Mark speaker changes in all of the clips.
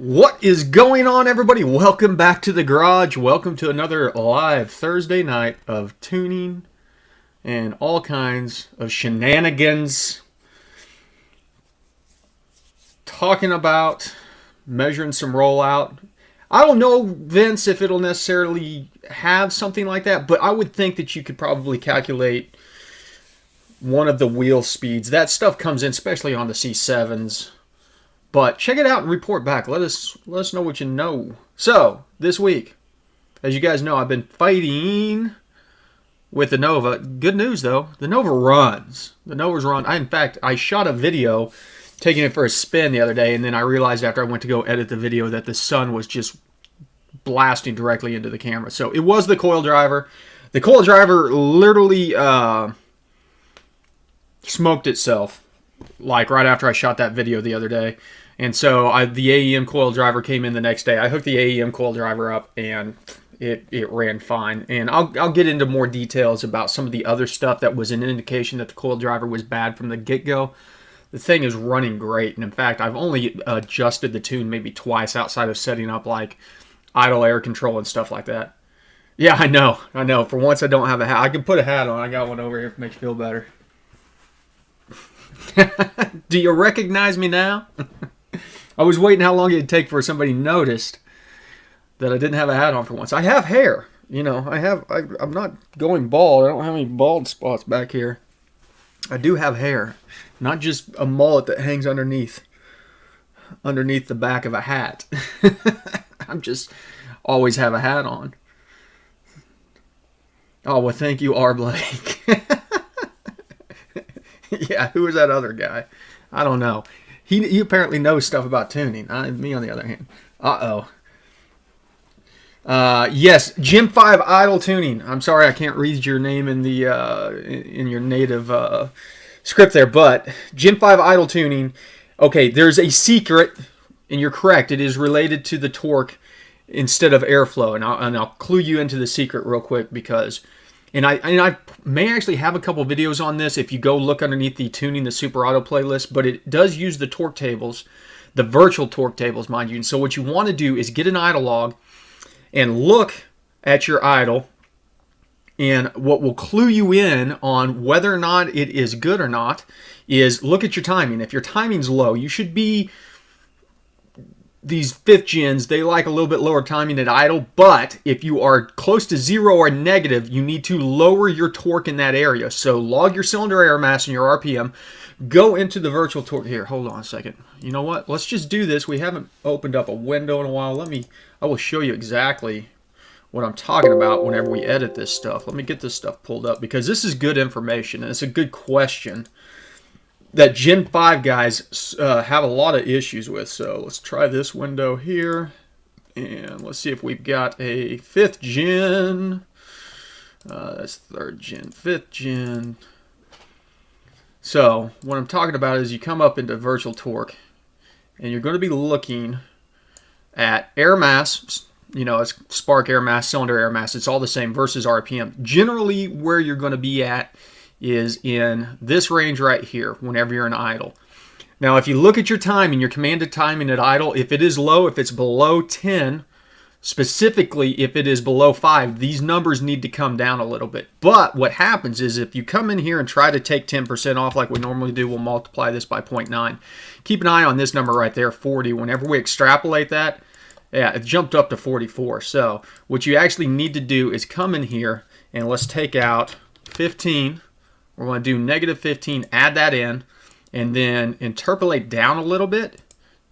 Speaker 1: What is going on, everybody? Welcome back to the garage. Welcome to another live Thursday night of tuning and all kinds of shenanigans. Talking about measuring some rollout. I don't know, Vince, if it'll necessarily have something like that, but I would think that you could probably calculate one of the wheel speeds. That stuff comes in, especially on the C7s. But check it out and report back. Let us know what you know. So, this week, as you guys know, I've been fighting with the Nova. Good news, though. The Nova runs. The Nova's run. In fact, I shot a video taking it for a spin the other day, and then I realized after I went to go edit the video that the sun was just blasting directly into the camera. So, it was the coil driver. The coil driver literally smoked itself, like right after I shot that video the other day. And so the AEM coil driver came in the next day. I hooked the AEM coil driver up and it ran fine. And I'll get into more details about some of the other stuff that was an indication that the coil driver was bad from the get-go. The thing is running great. And in fact, I've only adjusted the tune maybe twice outside of setting up like idle air control and stuff like that. Yeah, I know. For once I don't have a hat. I can put a hat on. I got one over here if it makes you feel better. Do you recognize me now? I was waiting how long it'd take for somebody noticed that I didn't have a hat on for once. I have hair, you know. I'm not going bald. I don't have any bald spots back here. I do have hair, not just a mullet that hangs underneath the back of a hat. I'm just always have a hat on. Oh, well, thank you, R. Blake. Yeah, who is that other guy? I don't know. He apparently knows stuff about tuning. Me, on the other hand. Yes, Gen 5 idle tuning. I'm sorry I can't read your name in the in your native script there, but Gen 5 idle tuning. Okay, there's a secret, and you're correct. It is related to the torque instead of airflow, and I'll clue you into the secret real quick because. And I may actually have a couple videos on this if you go look underneath the Tuning the Super Auto playlist, but it does use the torque tables, the virtual torque tables, mind you. And so what you want to do is get an idle log and look at your idle, and what will clue you in on whether or not it is good or not is look at your timing. If your timing's low, you should be... These 5th gens, they like a little bit lower timing at idle, but if you are close to 0 or negative, you need to lower your torque in that area. So log your cylinder air mass and your RPM. Go into the virtual torque. Here, hold on a second. You know what? Let's just do this. We haven't opened up a window in a while. I will show you exactly what I'm talking about whenever we edit this stuff. Let me get this stuff pulled up because this is good information and it's a good question that Gen 5 guys have a lot of issues with. So let's try this window here. And let's see if we've got a 5th gen. That's 3rd gen, 5th gen. So what I'm talking about is you come up into virtual torque. And you're going to be looking at air mass. You know, it's spark air mass, cylinder air mass. It's all the same versus RPM. Generally, where you're going to be at is in this range right here whenever you're in idle. Now, if you look at your timing, your commanded timing at idle, if it is low, if it's below 10, specifically if it is below 5, these numbers need to come down a little bit. But what happens is if you come in here and try to take 10% off like we normally do, we'll multiply this by 0.9. Keep an eye on this number right there, 40. Whenever we extrapolate that, yeah, it jumped up to 44. So what you actually need to do is come in here and let's take out 15. We're going to do negative 15, add that in, and then interpolate down a little bit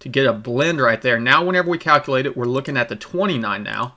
Speaker 1: to get a blend right there. Now, whenever we calculate it, we're looking at the 29 now.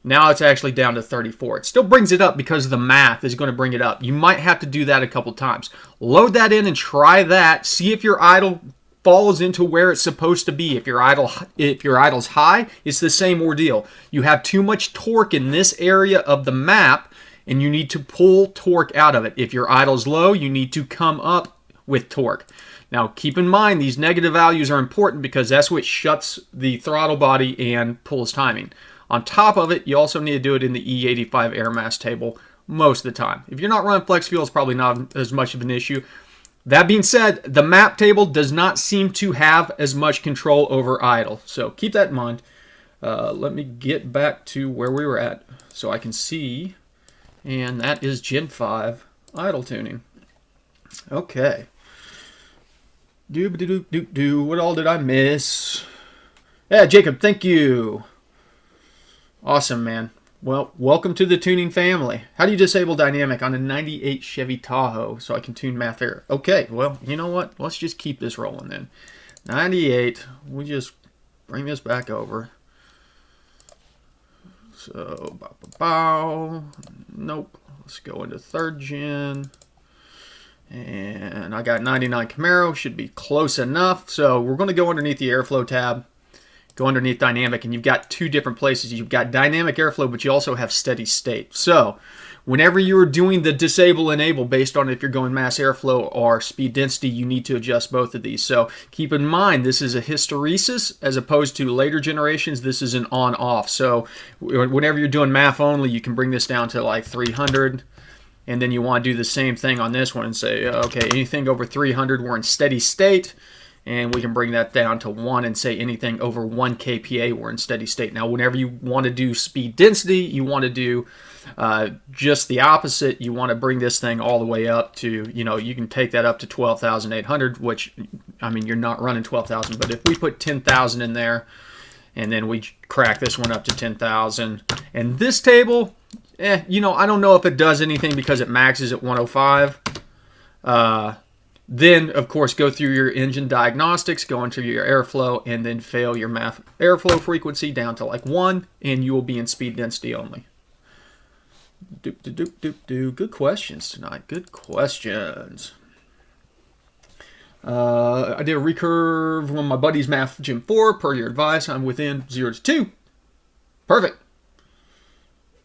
Speaker 1: Now it's actually down to 34. It still brings it up because the math is going to bring it up. You might have to do that a couple times. Load that in and try that. See if your idle falls into where it's supposed to be. If your idle's high, it's the same ordeal. You have too much torque in this area of the map, and you need to pull torque out of it. If your idle's low, you need to come up with torque. Now, keep in mind, these negative values are important because that's what shuts the throttle body and pulls timing. On top of it, you also need to do it in the E85 air mass table most of the time. If you're not running flex fuel, it's probably not as much of an issue. That being said, the map table does not seem to have as much control over idle. So keep that in mind. Let me get back to where we were at so I can see. And that is Gen 5 idle tuning. Okay. What all did I miss? Yeah, Jacob, thank you. Awesome, man. Well, welcome to the tuning family. How do you disable dynamic on a 98 Chevy Tahoe so I can tune math error? Okay, well, you know what? Let's just keep this rolling then. 98, we just bring this back over. So, nope. Let's go into 3rd gen. And I got 99 Camaro, should be close enough. So we're going to go underneath the airflow tab, go underneath dynamic, and you've got 2 different places. You've got dynamic airflow, but you also have steady state. So whenever you're doing the disable enable based on if you're going mass airflow or speed density, you need to adjust both of these. So keep in mind, this is a hysteresis as opposed to later generations. This is an on off. So whenever you're doing math only, you can bring this down to like 300. And then you want to do the same thing on this one and say, okay, anything over 300, we're in steady state. And we can bring that down to 1 and say anything over 1 kPa, we're in steady state. Now, whenever you want to do speed density, you want to do just the opposite. You want to bring this thing all the way up to, you can take that up to 12,800, which, I mean, you're not running 12,000. But if we put 10,000 in there, and then we crack this one up to 10,000, and this table... I don't know if it does anything because it maxes at 105. Then, of course, go through your engine diagnostics, go into your airflow, and then fail your math airflow frequency down to like 1, and you will be in speed density only. Good questions tonight. Good questions. I did a recurve on my buddy's math Gen 4 per your advice. I'm within 0 to 2. Perfect.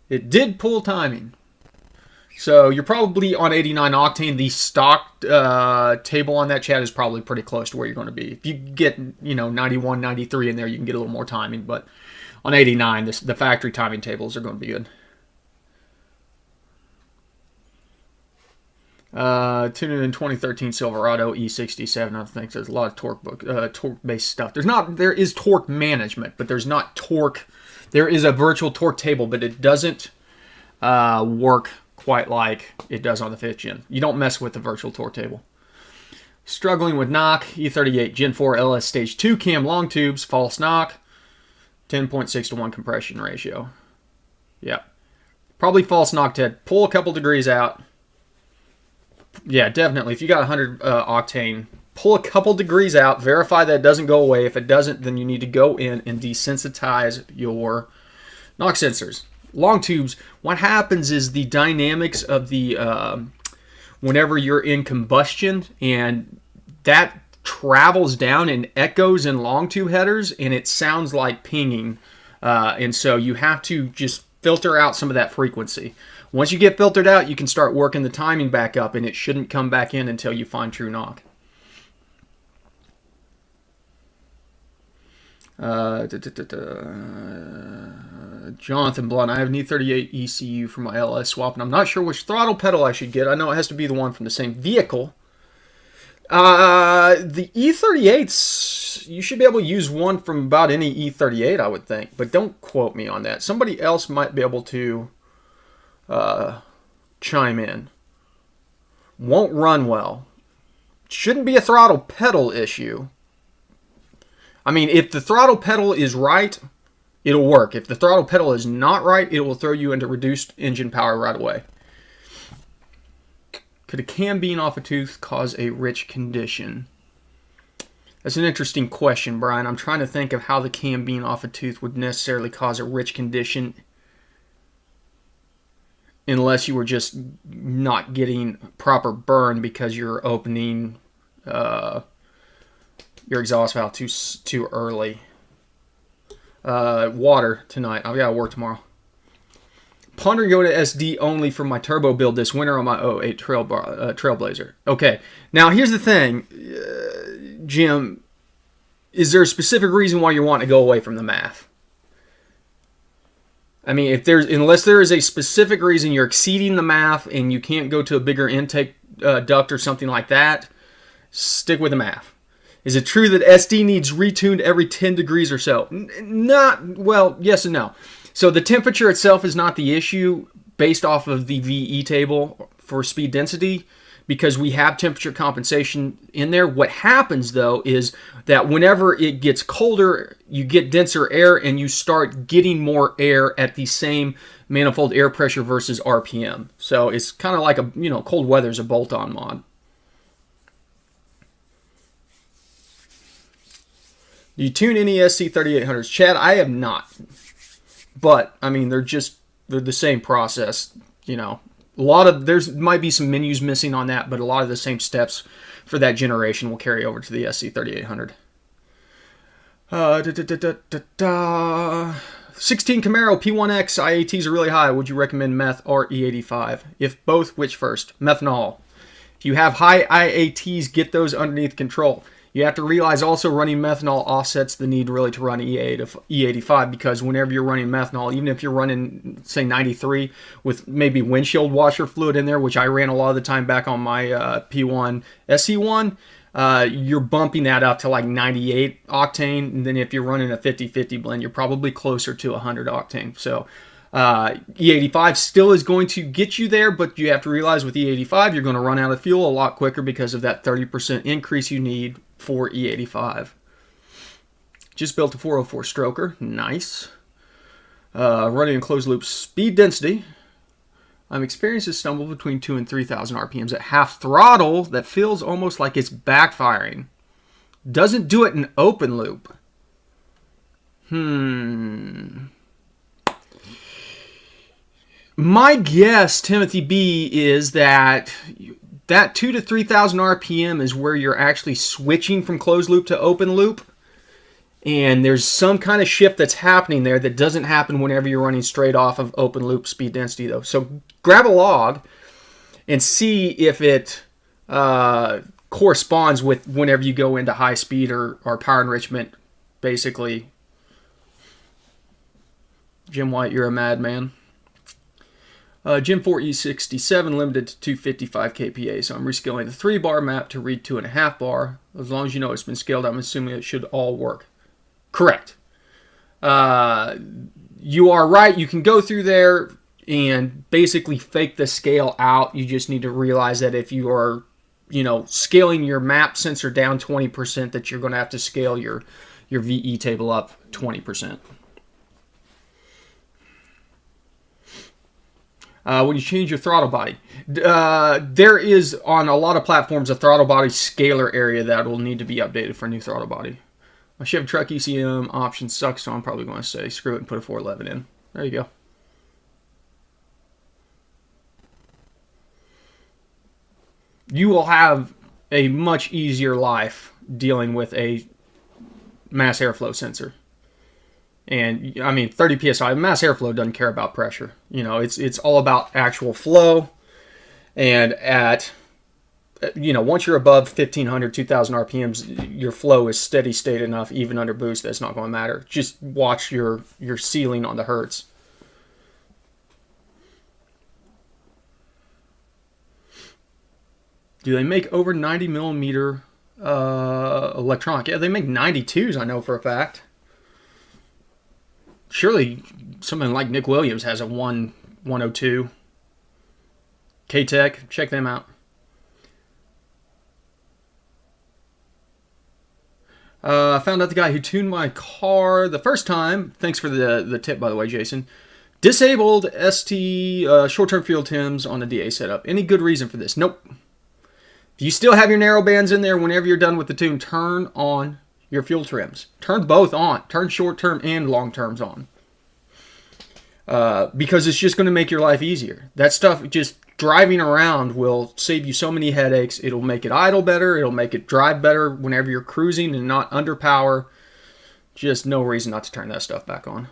Speaker 1: It did pull timing. So you're probably on 89 octane. The stock table on that chat is probably pretty close to where you're going to be. If you get, 91, 93 in there, you can get a little more timing. But on 89, the factory timing tables are going to be good. Tuning in 2013 Silverado E67. I think there's a lot of torque-based stuff. There is torque management, but there's not torque. There is a virtual torque table, but it doesn't work quite like it does on the 5th gen. You don't mess with the virtual torque table. Struggling with knock, E38 Gen 4 LS Stage 2 cam long tubes, false knock, 10.6 to 1 compression ratio. Yeah. Probably false knock, Ted. Pull a couple degrees out. Yeah, definitely. If you got 100 octane, pull a couple degrees out, verify that it doesn't go away. If it doesn't, then you need to go in and desensitize your knock sensors. Long tubes, what happens is the dynamics of the, whenever you're in combustion, and that travels down and echoes in long tube headers, and it sounds like pinging. And so you have to just filter out some of that frequency. Once you get filtered out, you can start working the timing back up, and it shouldn't come back in until you find true knock. Jonathan Blunt, I have an E38 ECU for my LS swap, and I'm not sure which throttle pedal I should get. I know it has to be the one from the same vehicle. The E38s, you should be able to use one from about any E38, I would think, but don't quote me on that. Somebody else might be able to chime in. Won't run well. Shouldn't be a throttle pedal issue. I mean, if the throttle pedal is right, it'll work. If the throttle pedal is not right, it will throw you into reduced engine power right away. Could a cam being off a tooth cause a rich condition? That's an interesting question, Brian. I'm trying to think of how the cam being off a tooth would necessarily cause a rich condition, unless you were just not getting proper burn because you're opening your exhaust valve too early. Water tonight. I've got to work tomorrow. Pondering going to SD only for my turbo build this winter on my 08 Trailblazer. Okay, now here's the thing, Jim. Is there a specific reason why you're wanting to go away from the math? I mean, unless there is a specific reason you're exceeding the math and you can't go to a bigger intake duct or something like that, Stick with the math. Is it true that SD needs retuned every 10 degrees or so? Not, well, yes and no. So the temperature itself is not the issue based off of the VE table for speed density, because we have temperature compensation in there. What happens though is that whenever it gets colder, you get denser air and you start getting more air at the same manifold air pressure versus RPM. So it's kind of like a, cold weather is a bolt-on mod. Do you tune any SC3800s? Chad, I have not. But, I mean, they're the same process, A lot of, might be some menus missing on that, but a lot of the same steps for that generation will carry over to the SC3800. 16 Camaro P1X IATs are really high. Would you recommend meth or E85? If both, which first? Methanol. If you have high IATs, get those underneath control. You have to realize also running methanol offsets the need really to run E85, because whenever you're running methanol, even if you're running, say, 93 with maybe windshield washer fluid in there, which I ran a lot of the time back on my P1 SC1, you're bumping that up to like 98 octane. And then if you're running a 50-50 blend, you're probably closer to 100 octane. So E85 still is going to get you there, but you have to realize with E85, you're going to run out of fuel a lot quicker because of that 30% increase you need for E85. Just built a 404 stroker. Nice. Running in closed loop speed density. I'm experiencing a stumble between 2,000 and 3,000 RPMs at half throttle that feels almost like it's backfiring. Doesn't do it in open loop. My guess, Timothy B, is that 2,000 to 3,000 RPM is where you're actually switching from closed loop to open loop. And there's some kind of shift that's happening there that doesn't happen whenever you're running straight off of open loop speed density, though. So grab a log and see if it corresponds with whenever you go into high speed or power enrichment, basically. Jim White, you're a madman. Jim 4E67 limited to 255 kPa, so I'm rescaling the 3-bar map to read 2.5 bar. As long as you know it's been scaled, I'm assuming it should all work. Correct. You are right. You can go through there and basically fake the scale out. You just need to realize that if you are, scaling your map sensor down 20%, that you're going to have to scale your VE table up 20%. When you change your throttle body, there is on a lot of platforms a throttle body scaler area that will need to be updated for a new throttle body. My Chevy truck ECM option sucks, so I'm probably going to say screw it and put a 411 in. There you go. You will have a much easier life dealing with a mass airflow sensor. And I mean, 30 psi, mass airflow doesn't care about pressure. It's all about actual flow. And at, once you're above 1,500, 2,000 RPMs, your flow is steady state enough, even under boost, that's not going to matter. Just watch your ceiling on the hertz. Do they make over 90 millimeter electronic? Yeah, they make 92s, I know for a fact. Surely something like Nick Williams has a 102. K-Tech, check them out. I found out the guy who tuned my car the first time, thanks for the tip by the way, Jason, disabled ST short-term fuel TIMs on the DA setup. Any good reason for this? Nope. If you still have your narrow bands in there, whenever you're done with the tune, turn on your fuel trims. Turn both on. Turn short-term and long-terms on. Because it's just going to make your life easier. That stuff, just driving around, will save you so many headaches. It'll make it idle better. It'll make it drive better whenever you're cruising and not under power. Just no reason not to turn that stuff back on.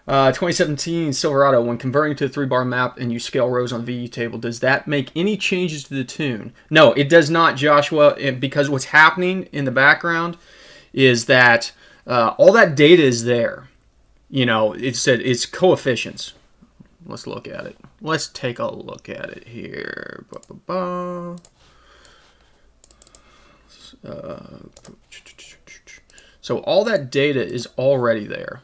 Speaker 1: 2017 Silverado, when converting to a 3-bar map and you scale rows on the VE table, does that make any changes to the tune? No, it does not, Joshua, because what's happening in the background is that all that data is there. It's coefficients. Let's look at it. Let's take a look at it here. So all that data is already there.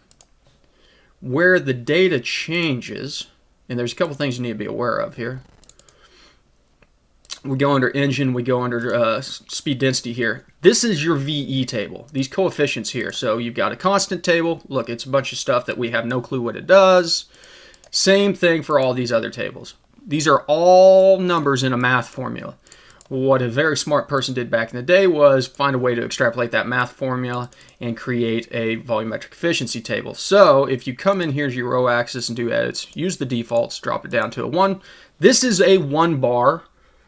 Speaker 1: Where the data changes, and there's a couple things you need to be aware of here. We go under engine, we go under speed density here. This is your VE table, these coefficients here. So you've got a constant table. Look, it's a bunch of stuff that we have no clue what it does. Same thing for all these other tables. These are all numbers in a math formula. What a very smart person did back in the day was find a way to extrapolate that math formula and create a volumetric efficiency table. So if you come in, here's your row axis and do edits, use the defaults, drop it down to a 1. This is a 1 bar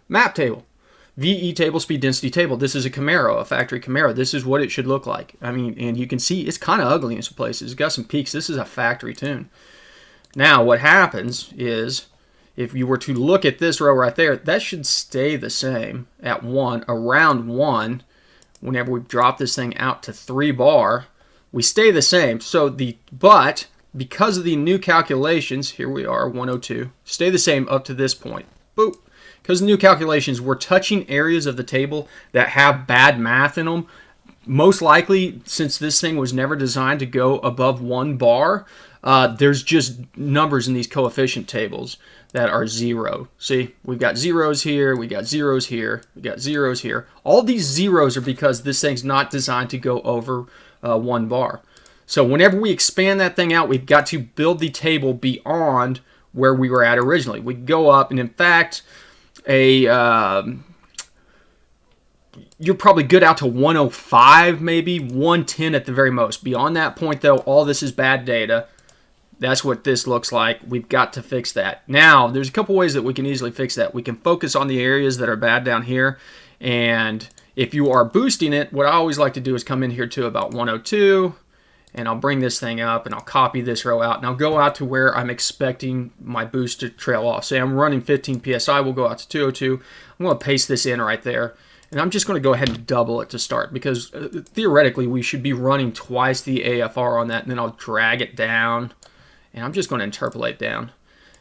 Speaker 1: map table. VE table, speed density table. This is a Camaro, a factory Camaro. This is what it should look like. I mean, and you can see it's kind of ugly in some places. It's got some peaks. This is a factory tune. Now what happens is, if you were to look at this row right there, that should stay the same at 1, around 1. Whenever we drop this thing out to 3 bar, we stay the same. So but because of the new calculations, here we are, 102, stay the same up to this point. Boop. Because the new calculations, we're touching areas of the table that have bad math in them. Most likely, since this thing was never designed to go above 1 bar, there's just numbers in these coefficient tables that are 0. See, we've got zeros here, we got zeros here, we got zeros here. All these zeros are because this thing's not designed to go over 1 bar. So whenever we expand that thing out, we've got to build the table beyond where we were at originally. We go up, and in fact, you're probably good out to 105, maybe 110 at the very most. Beyond that point, though, all this is bad data. That's what this looks like. We've got to fix that. Now, there's a couple ways that we can easily fix that. We can focus on the areas that are bad down here. And if you are boosting it, what I always like to do is come in here to about 102. And I'll bring this thing up and I'll copy this row out. And I'll go out to where I'm expecting my boost to trail off. Say I'm running 15 PSI. We'll go out to 202. I'm going to paste this in right there. And I'm just going to go ahead and double it to start, because theoretically we should be running twice the AFR on that. And then I'll drag it down. And I'm just going to interpolate down.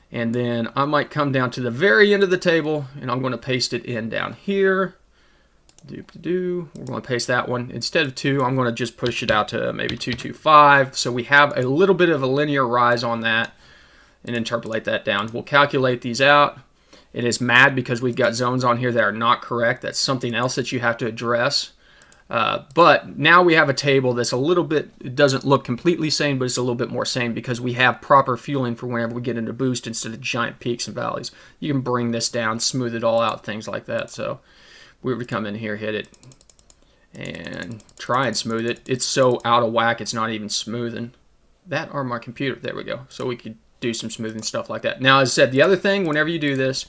Speaker 1: And then I might come down to the very end of the table, and I'm going to paste it in down here. We're going to paste that one. Instead of 2, I'm going to just push it out to maybe 225. So we have a little bit of a linear rise on that, and interpolate that down. We'll calculate these out. It is mad because we've got zones on here that are not correct. That's something else that you have to address. But now we have a table that's a little bit, it doesn't look completely sane, but it's a little bit more sane because we have proper fueling for whenever we get into boost instead of giant peaks and valleys. You can bring this down, smooth it all out, things like that. So we would come in here, hit it, and try and smooth it. It's so out of whack, it's not even smoothing. That or my computer, there we go. So we could do some smoothing stuff like that. Now, as I said, the other thing, whenever you do this,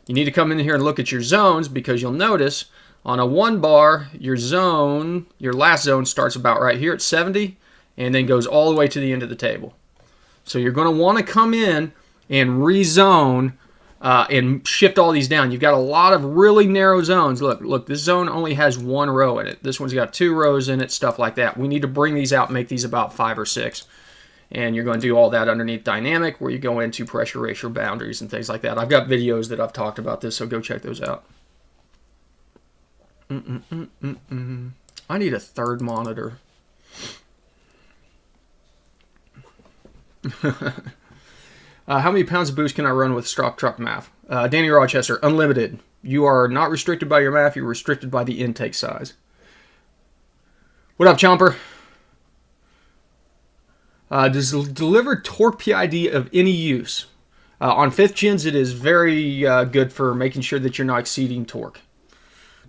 Speaker 1: you need to come in here and look at your zones, because you'll notice on a 1 bar, your zone, your last zone starts about right here at 70 and then goes all the way to the end of the table. So you're going to want to come in and rezone and shift all these down. You've got a lot of really narrow zones. Look, this zone only has 1 row in it. This one's got 2 rows in it, stuff like that. We need to bring these out, make these about 5 or 6. And you're going to do all that underneath dynamic, where you go into pressure ratio boundaries and things like that. I've got videos that I've talked about this, so go check those out. I need a third monitor. How many pounds of boost can I run with stock truck math? Danny Rochester, unlimited. You are not restricted by your math. You're restricted by the intake size. What up, Chomper? Does delivered torque PID of any use? On 5th gens, it is very good for making sure that you're not exceeding torque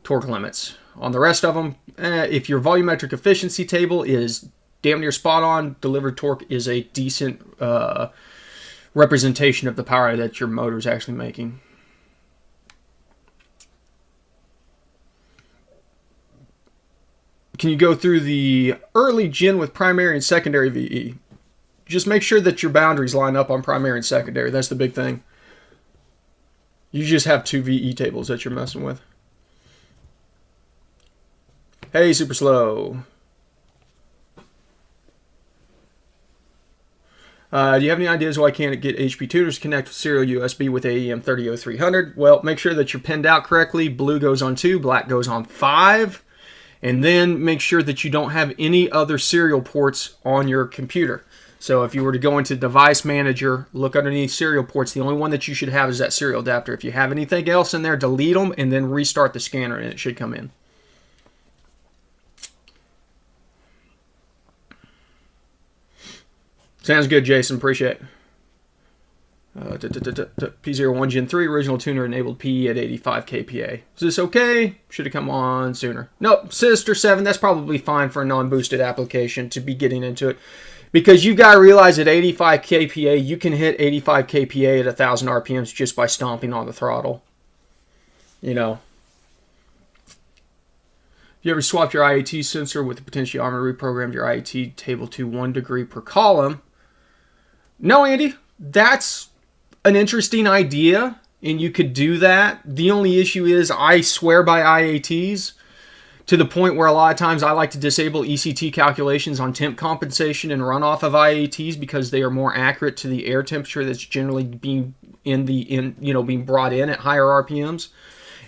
Speaker 1: limits. On the rest of them, if your volumetric efficiency table is damn near spot on, delivered torque is a decent representation of the power that your motor is actually making. Can you go through the early gen with primary and secondary VE? Just make sure that your boundaries line up on primary and secondary. That's the big thing. You just have 2 VE tables that you're messing with. Hey, super slow. Do you have any ideas why I can't get HP tuners to connect with serial USB with AEM 300300? Well, make sure that you're pinned out correctly. Blue goes on 2, black goes on 5. And then make sure that you don't have any other serial ports on your computer. So if you were to go into Device Manager, look underneath serial ports, the only one that you should have is that serial adapter. If you have anything else in there, delete them and then restart the scanner and it should come in. Sounds good, Jason. Appreciate it. P01 Gen 3 original tuner enabled PE at 85 kPa. Is this okay? Should have come on sooner. Nope, Sister 7, that's probably fine for a non-boosted application to be getting into it. Because you've got to realize at 85 kPa, you can hit 85 kPa at 1,000 RPMs just by stomping on the throttle. You know. You ever swapped your IAT sensor with the potentiometer, reprogrammed your IAT table to 1 degree per column? No, Andy. That's an interesting idea, and you could do that. The only issue is I swear by IATs to the point where a lot of times I like to disable ECT calculations on temp compensation and run off of IATs because they are more accurate to the air temperature that's generally being being brought in at higher RPMs.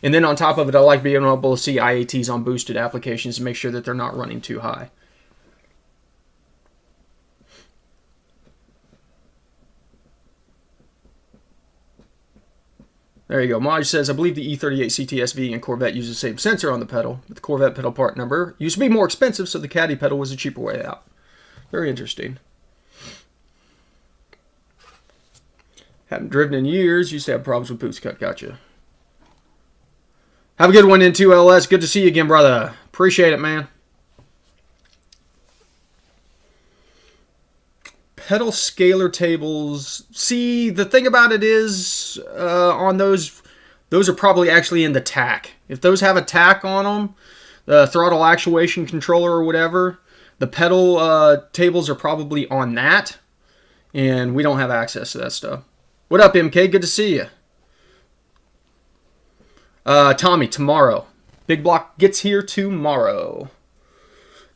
Speaker 1: And then on top of it, I like being able to see IATs on boosted applications to make sure that they're not running too high. There you go. Maj says, I believe the E38 CTSV and Corvette use the same sensor on the pedal, but the Corvette pedal part number used to be more expensive, so the Caddy pedal was a cheaper way out. Very interesting. Haven't driven in years. Used to have problems with boost cut. Gotcha. Have a good one, N2LS. Good to see you again, brother. Appreciate it, man. Pedal scaler tables. See, the thing about it is, on those are probably actually in the TAC. If those have a TAC on them, the throttle actuation controller or whatever, the pedal tables are probably on that, and we don't have access to that stuff. What up, MK? Good to see you. Tommy, tomorrow. Big Block gets here tomorrow.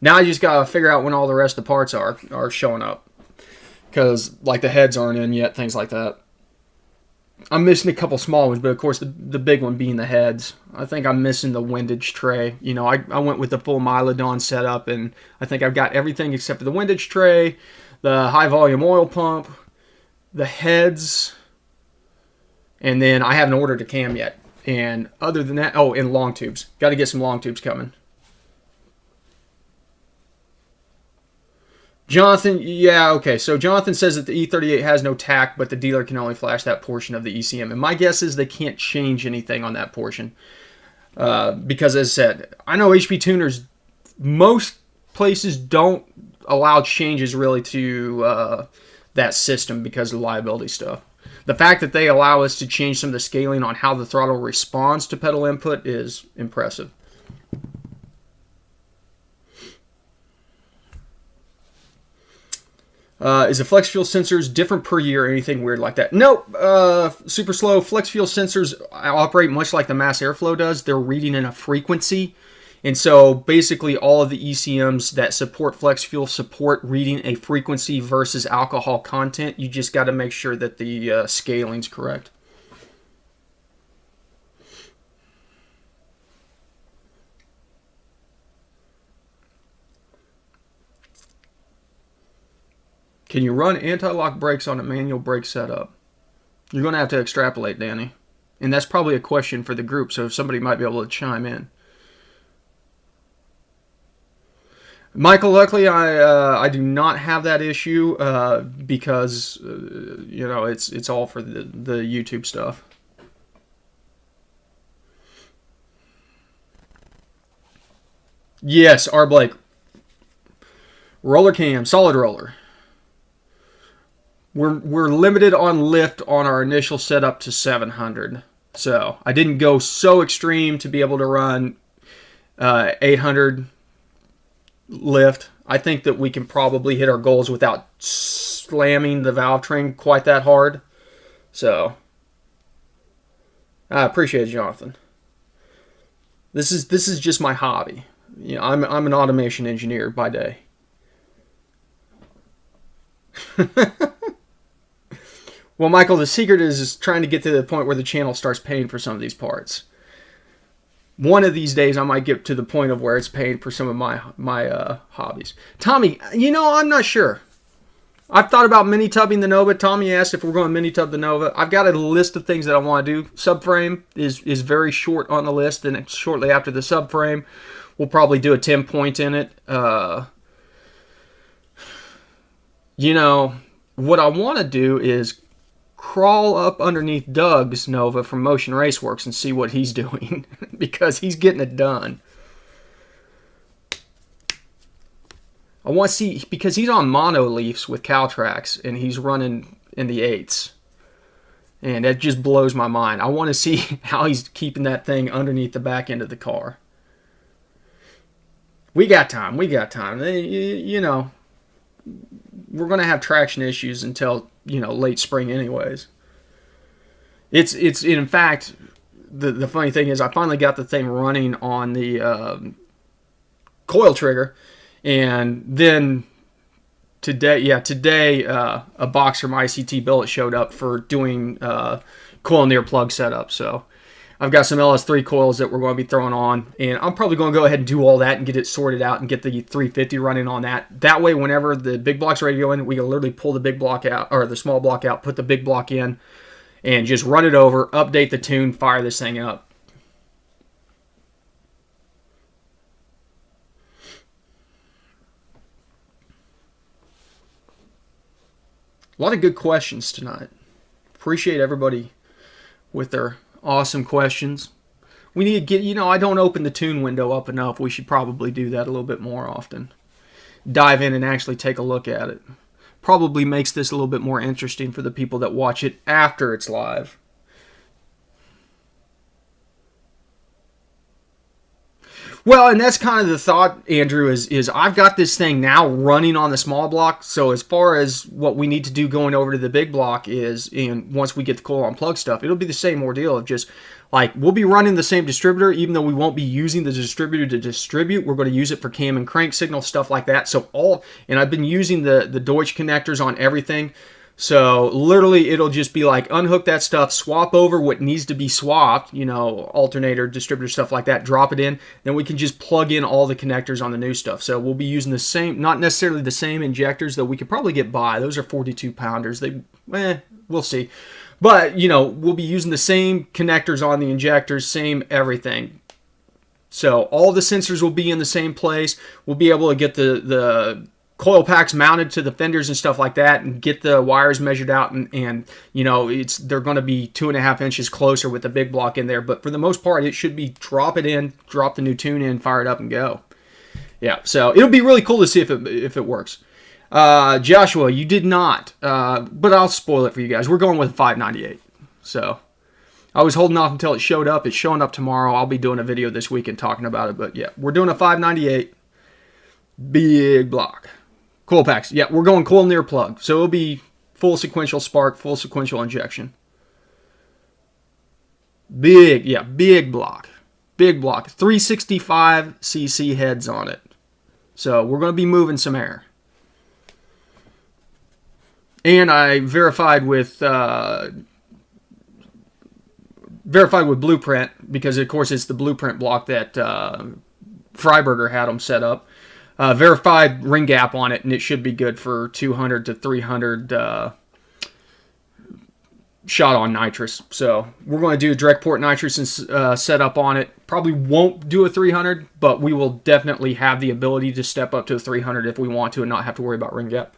Speaker 1: Now I just gotta figure out when all the rest of the parts are showing up. Because, like, the heads aren't in yet, things like that. I'm missing a couple small ones, but of course the big one being the heads. I think I'm missing the windage tray. You know, I went with the full Mylodon setup, and I think I've got everything except for the windage tray, the high volume oil pump, the heads, and then I haven't ordered a cam yet. And other than that, oh, and long tubes. Got to get some long tubes coming. Jonathan, yeah, okay. So Jonathan says that the E38 has no TAC, but the dealer can only flash that portion of the ECM. And my guess is they can't change anything on that portion. Because, as I said, I know HP tuners, most places don't allow changes really to that system because of liability stuff. The fact that they allow us to change some of the scaling on how the throttle responds to pedal input is impressive. Is the flex fuel sensors different per year or anything weird like that? Nope. Super slow. Flex fuel sensors operate much like the mass airflow does. They're reading in a frequency. And so basically all of the ECMs that support flex fuel support reading a frequency versus alcohol content. You just got to make sure that the scaling's correct. Can you run anti-lock brakes on a manual brake setup? You're going to have to extrapolate, Danny. And that's probably a question for the group, so if somebody might be able to chime in. Michael, luckily I do not have that issue because you know it's all for the YouTube stuff. Yes, R. Blake. Roller cam, solid roller. We're limited on lift on our initial setup to 700. So I didn't go so extreme to be able to run 800 lift. I think that we can probably hit our goals without slamming the valve train quite that hard. So I appreciate it, Jonathan. This is just my hobby. You know, I'm an automation engineer by day. Well, Michael, the secret is trying to get to the point where the channel starts paying for some of these parts. One of these days I might get to the point of where it's paying for some of my hobbies. Tommy, I'm not sure. I've thought about mini tubbing the Nova. Tommy asked if we're going to mini tub the Nova. I've got a list of things that I want to do. Subframe is very short on the list, and shortly after the subframe, we'll probably do a 10-point in it. What I want to do is crawl up underneath Doug's Nova from Motion Raceworks and see what he's doing because he's getting it done. I want to see, because he's on mono leafs with Caltrax and he's running in the 8s. And that just blows my mind. I want to see how he's keeping that thing underneath the back end of the car. We got time. We're going to have traction issues until, late spring anyways. It's in fact, the funny thing is I finally got the thing running on the coil trigger. And then today, a box from ICT Billet showed up for doing coil near plug setup. So I've got some LS3 coils that we're going to be throwing on, and I'm probably going to go ahead and do all that and get it sorted out and get the 350 running on that. That way, whenever the big block's ready to go in, we can literally pull the big block out, or the small block out, put the big block in, and just run it over, update the tune, fire this thing up. A lot of good questions tonight. Appreciate everybody with their awesome questions. We need to get, I don't open the tune window up enough. We should probably do that a little bit more often. Dive in and actually take a look at it. Probably makes this a little bit more interesting for the people that watch it after it's live. Well, and that's kind of the thought, Andrew, is I've got this thing now running on the small block. So as far as what we need to do going over to the big block is, and once we get the coil on plug stuff, it'll be the same ordeal of just like, we'll be running the same distributor, even though we won't be using the distributor to distribute. We're going to use it for cam and crank signal, stuff like that. So and I've been using the Deutsch connectors on everything. So literally it'll just be like unhook that stuff, swap over what needs to be swapped, alternator, distributor, stuff like that, drop it in, then we can just plug in all the connectors on the new stuff. So we'll be using the same, not necessarily the same injectors, though we could probably get by. Those are 42 pounders. We'll see. But, we'll be using the same connectors on the injectors, same everything. So all the sensors will be in the same place. We'll be able to get the coil packs mounted to the fenders and stuff like that, and get the wires measured out, and they're going to be 2.5 inches closer with the big block in there. But for the most part, it should be drop it in, drop the new tune in, fire it up, and go. Yeah, so it'll be really cool to see if it works. Joshua, you did not, but I'll spoil it for you guys. We're going with 598. So I was holding off until it showed up. It's showing up tomorrow. I'll be doing a video this week and talking about it. But yeah, we're doing a 598 big block. Coil packs. Yeah, we're going coil near plug. So it'll be full sequential spark, full sequential injection. Big block. Big block. 365 cc heads on it. So we're going to be moving some air. And I verified with Blueprint, because of course it's the Blueprint block that Freiberger had them set up. Verified ring gap on it, and it should be good for 200 to 300 shot on nitrous. So we're going to do a direct port nitrous and setup on it. Probably won't do a 300, but we will definitely have the ability to step up to a 300 if we want to and not have to worry about ring gap.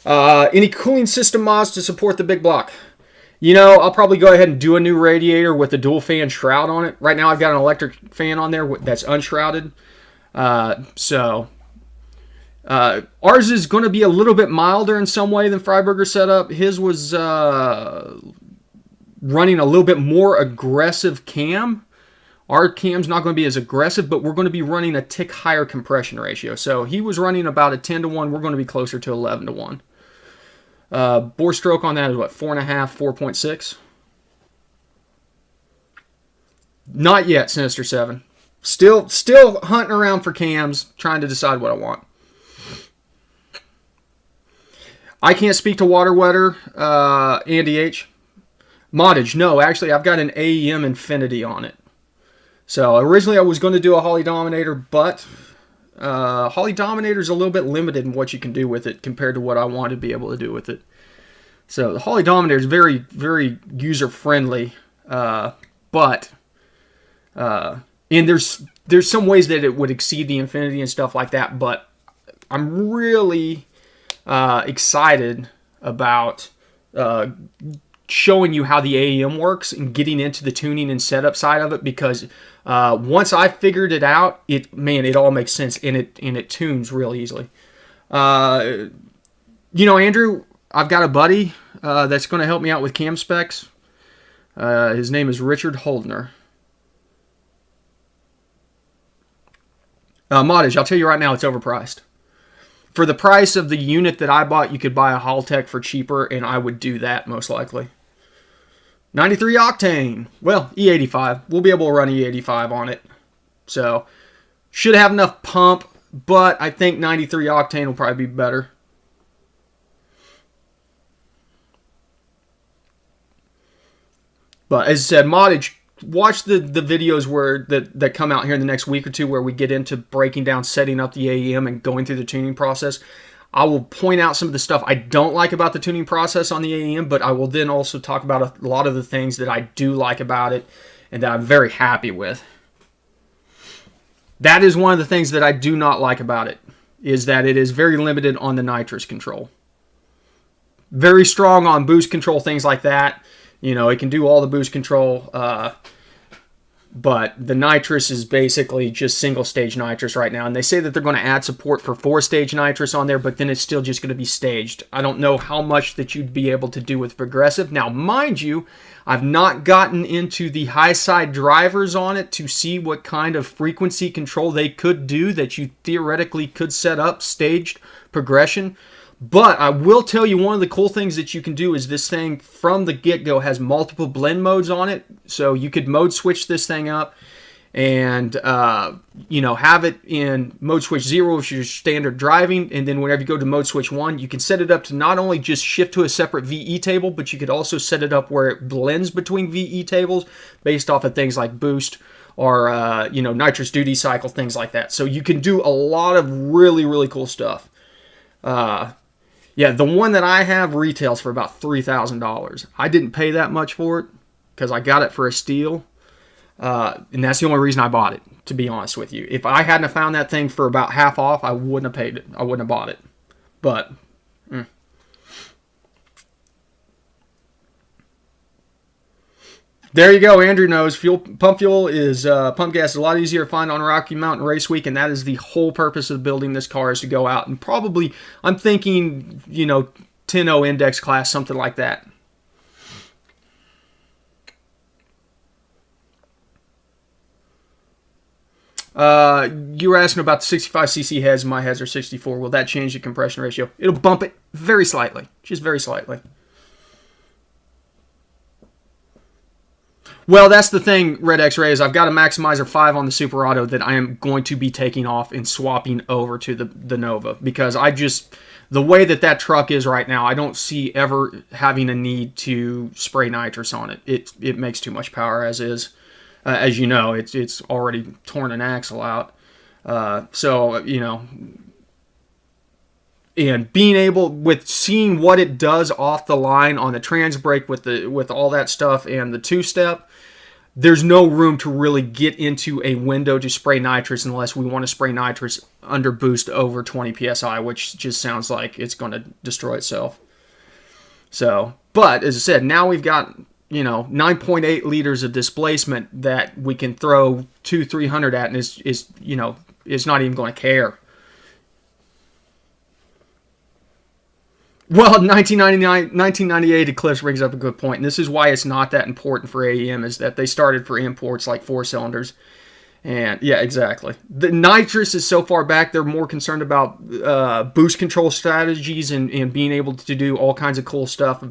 Speaker 1: Any cooling system mods to support the big block? I'll probably go ahead and do a new radiator with a dual fan shroud on it. Right now I've got an electric fan on there that's unshrouded. Ours is going to be a little bit milder in some way than Freiberger's setup. His was running a little bit more aggressive cam. Our cam's not going to be as aggressive, but we're going to be running a tick higher compression ratio. So he was running about a 10 to 1. We're going to be closer to 11 to 1. Bore stroke on that is what, 4.5, 4.6? Not yet, Sinister 7. Still hunting around for cams, trying to decide what I want. I can't speak to water wetter, Andy H. Moddage, no, actually I've got an AEM Infinity on it. So originally I was going to do a Holly Dominator, but Holly Dominator is a little bit limited in what you can do with it compared to what I want to be able to do with it. So the Holly Dominator is very, very user friendly, but and there's some ways that it would exceed the Infinity and stuff like that. But I'm really excited about showing you how the AEM works and getting into the tuning and setup side of it, because once I figured it out, it all makes sense, and it tunes real easily. Andrew, I've got a buddy that's going to help me out with cam specs. His name is Richard Holdner. Moddage, I'll tell you right now, it's overpriced. For the price of the unit that I bought, you could buy a Haltech for cheaper, and I would do that most likely. 93 octane. Well, E85. We'll be able to run E85 on it. So, should have enough pump, but I think 93 octane will probably be better. But as I said, Moddage, watch the videos that come out here in the next week or two where we get into breaking down setting up the AEM and going through the tuning process. I will point out some of the stuff I don't like about the tuning process on the AEM, but I will then also talk about a lot of the things that I do like about it and that I'm very happy with. That is one of the things that I do not like about it, is that it is very limited on the nitrous control. Very strong on boost control, things like that. It can do all the boost control, but the nitrous is basically just single-stage nitrous right now. And they say that they're going to add support for 4-stage nitrous on there, but then it's still just going to be staged. I don't know how much that you'd be able to do with progressive. Now, mind you, I've not gotten into the high-side drivers on it to see what kind of frequency control they could do that you theoretically could set up staged progression. But I will tell you, one of the cool things that you can do is this thing from the get-go has multiple blend modes on it. So you could mode switch this thing up and, have it in mode switch 0, which is your standard driving. And then whenever you go to mode switch 1, you can set it up to not only just shift to a separate VE table, but you could also set it up where it blends between VE tables based off of things like boost or, nitrous duty cycle, things like that. So you can do a lot of really, really cool stuff. Yeah, the one that I have retails for about $3,000. I didn't pay that much for it because I got it for a steal. And that's the only reason I bought it, to be honest with you. If I hadn't have found that thing for about half off, I wouldn't have paid it. I wouldn't have bought it. But, there you go. Andrew knows pump fuel is pump gas is a lot easier to find on Rocky Mountain Race Week, and that is the whole purpose of building this car, is to go out and probably, I'm thinking, 10-0 index class, something like that. You were asking about the 65cc heads. My heads are 64. Will that change the compression ratio? It'll bump it very slightly, just very slightly. Well, that's the thing, Red X-Ray, is I've got a Maximizer 5 on the Super Auto that I am going to be taking off and swapping over to the Nova, because the way that truck is right now, I don't see ever having a need to spray nitrous on it. It makes too much power as is. As you know, it's already torn an axle out. And being able, with seeing what it does off the line on the trans brake with all that stuff and the two-step, there's no room to really get into a window to spray nitrous unless we want to spray nitrous under boost over 20 psi, which just sounds like it's going to destroy itself. So, but as I said, now we've got 9.8 liters of displacement that we can throw 200-300 at, and it's not even going to care. Well, 1998 Eclipse brings up a good point, and this is why it's not that important for AEM, is that they started for imports like 4-cylinders. And yeah, exactly. The nitrous is so far back, they're more concerned about boost control strategies and being able to do all kinds of cool stuff.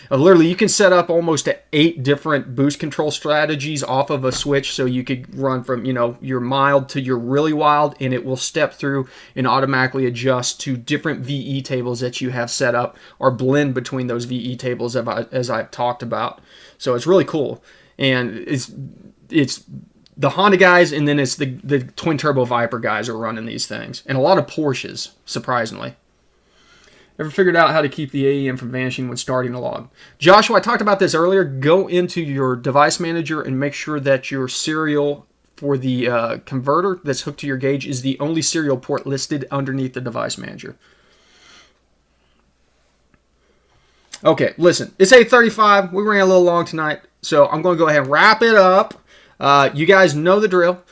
Speaker 1: Literally, you can set up almost 8 different boost control strategies off of a switch, so you could run from your mild to your really wild, and it will step through and automatically adjust to different VE tables that you have set up, or blend between those VE tables as I've talked about. So it's really cool, and it's the Honda guys, and then it's the twin turbo Viper guys are running these things, and a lot of Porsches, surprisingly. Ever figured out how to keep the AEM from vanishing when starting a log? Joshua, I talked about this earlier. Go into your device manager and make sure that your serial for the converter that's hooked to your gauge is the only serial port listed underneath the device manager. Okay, listen, it's 8:35. We ran a little long tonight, so I'm going to go ahead and wrap it up. You guys know the drill.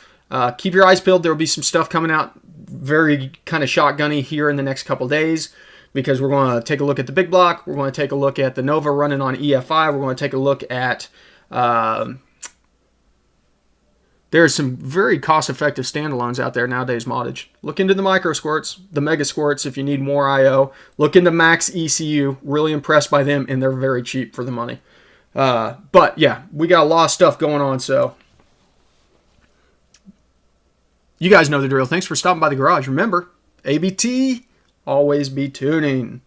Speaker 1: Keep your eyes peeled. There will be some stuff coming out very kind of shotgunny here in the next couple days, because we're going to take a look at the big block. We're going to take a look at the Nova running on EFI. We're going to take a look at... there's some very cost-effective standalones out there nowadays, moddage. Look into the micro squirts, the mega squirts if you need more I/O. Look into Max ECU. Really impressed by them, and they're very cheap for the money. But yeah, we got a lot of stuff going on, so you guys know the drill. Thanks for stopping by the garage. Remember, ABT, always be tuning.